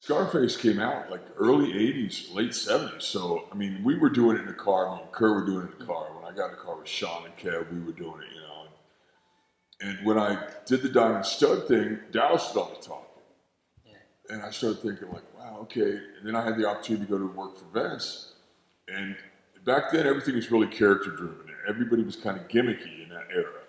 Scarface came out like early 80s, late 70s. So, I mean, we were doing it in the car. I mean, Kurt were doing it in the car. When I got in the car with Sean and Kev, we were doing it, you know. And when I did the Diamond Stud thing, Dallas was always talking. And I started thinking like, wow, okay. And then I had the opportunity to go to work for Vince. And back then, everything was really character driven. Everybody was kind of gimmicky in that era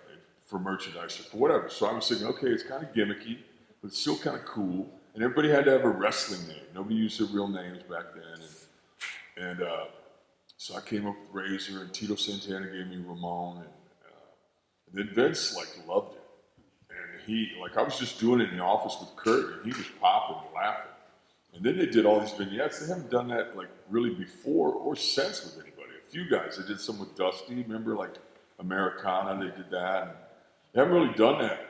for merchandise or for whatever. So I was thinking, okay, it's kind of gimmicky, but it's still kind of cool. And everybody had to have a wrestling name. Nobody used their real names back then. And so I came up with Razor, and Tito Santana gave me Ramon. And then Vince like loved it. He, like I was just doing it in the office with Kurt, and he was popping and laughing. And then they did all these vignettes. They haven't done that like really before or since with anybody. A few guys, they did some with Dusty, remember like Americana, they did that. And they haven't really done that.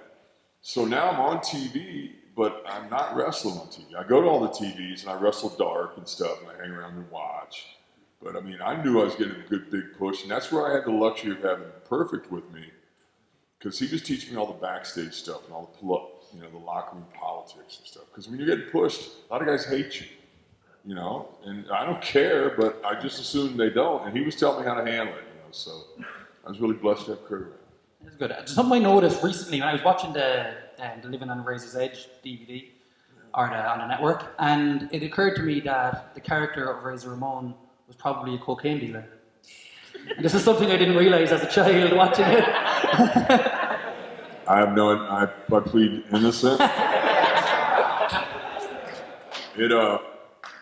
So now I'm on TV, but I'm not wrestling on TV. I go to all the TVs and I wrestle dark and stuff, and I hang around and watch. But I mean, I knew I was getting a good big push, and that's where I had the luxury of having Perfect with me. Because he was teaching me all the backstage stuff and all the, the locker room politics and stuff. Because when you're getting pushed, a lot of guys hate you, and I don't care, but I just assume they don't. And he was telling me how to handle it, so I was really blessed to have Kurt around. That's good. Something I noticed recently when I was watching the Living on Razor's Edge DVD on the network, and it occurred to me that the character of Razor Ramon was probably a cocaine dealer. And this is something I didn't realize as a child watching it. I plead innocent.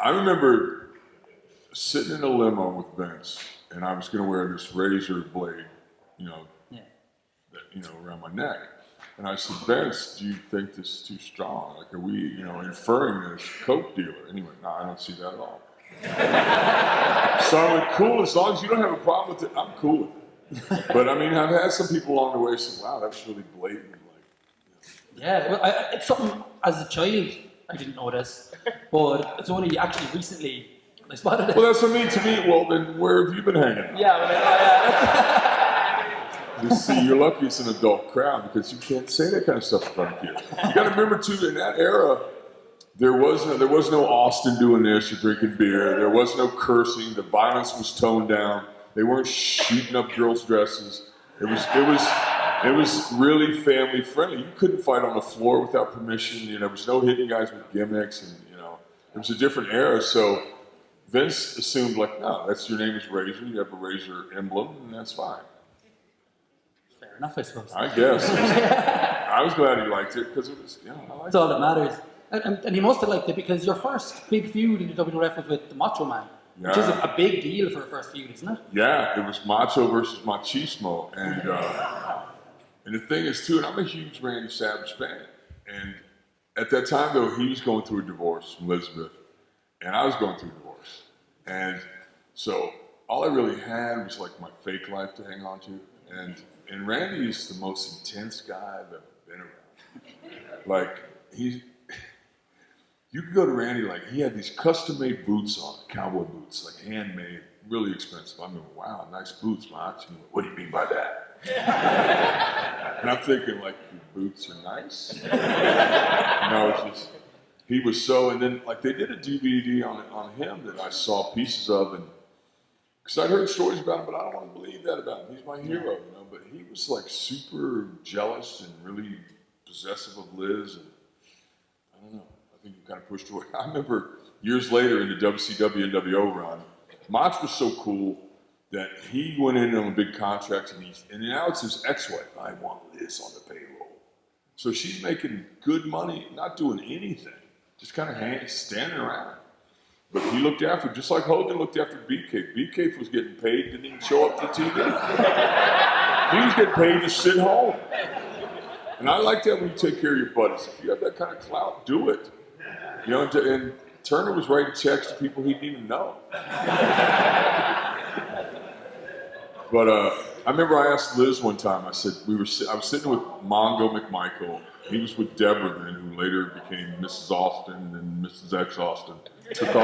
I remember sitting in a limo with Vince, and I was going to wear this razor blade, around my neck. And I said, Vince, do you think this is too strong? Like, are we, inferring this coke dealer? And he went, no, I don't see that at all. So I went, cool, as long as you don't have a problem with it, I'm cool with it. But I mean, I've had some people along the way say, wow, that was really blatant. Yeah, well, it's something, as a child, I didn't notice, but it's only actually recently I spotted it. Well, that's what I mean to me. Well, then where have you been hanging out? Yeah, You see, you're lucky it's an adult crowd because you can't say that kind of stuff in front of kids. You got to remember too, in that era, there was no Austin doing this or drinking beer. There was no cursing. The violence was toned down. They weren't shooting up girls' dresses. It was really family friendly. You couldn't fight on the floor without permission. There was no hitting guys with gimmicks, and it was a different era. So Vince assumed like, no, that's your name is Razor. You have a Razor emblem, and that's fine. fair enough, I suppose. I guess. I was glad he liked it because it was, I liked That's all that matters. And he must have liked it because your first big feud in the WWF was with the Macho Man, which is a big deal for a first feud, isn't it? Yeah, it was Macho versus Machismo. And the thing is, too, and I'm a huge Randy Savage fan. And at that time, though, he was going through a divorce from Elizabeth, and I was going through a divorce. And so all I really had was like my fake life to hang on to. And Randy is the most intense guy I've ever been around. Like, you could go to Randy, like, he had these custom-made boots on, cowboy boots, like handmade, really expensive. I mean, wow, nice boots, Macho. What do you mean by that? And I'm thinking, like, your boots are nice? It's just, he was so, and then, like, they did a DVD on him that I saw pieces of, and because I'd heard stories about him, but I don't want to believe that about him. He's my hero, but he was, like, super jealous and really possessive of Liz, and I don't know. I think he kind of pushed away. I remember years later in the WCW NWO run, Macho was so cool that he went in on a big contract, and now it's his ex-wife. I want Liz on the payroll. So she's making good money, not doing anything, just kind of standing around. But he looked after, just like Hogan looked after Beefcake. Beefcake was getting paid, didn't even show up to TV. He was getting paid to sit home. And I like that when you take care of your buddies. If you have that kind of clout, do it. And Turner was writing checks to people he didn't even know. But I remember I asked Liz one time, I said, I was sitting with Mongo McMichael. He was with Deborah then, who later became Mrs. Austin and Mrs. X Austin. Took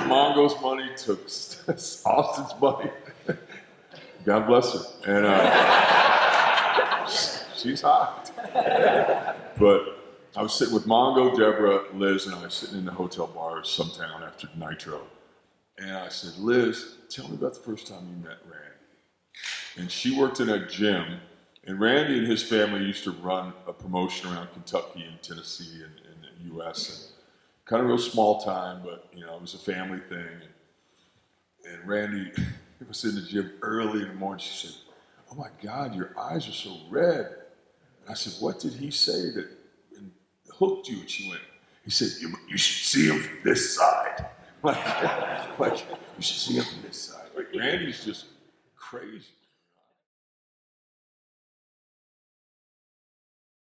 Mongo's money, took Austin's money. God bless her. And she's hot. But I was sitting with Mongo, Deborah, Liz, and I was sitting in the hotel bar some town after Nitro. And I said, Liz, tell me about the first time you met Randy. And she worked in a gym, and Randy and his family used to run a promotion around Kentucky and Tennessee and the U.S. And kind of real small time, but you know, it was a family thing. And Randy was in the gym early in the morning. She said, "Oh my God, your eyes are so red." And I said, "What did he say that hooked you?" And she went, "He said, you should see him from this side." Like, you should see him from this side. Like, Randy's just crazy.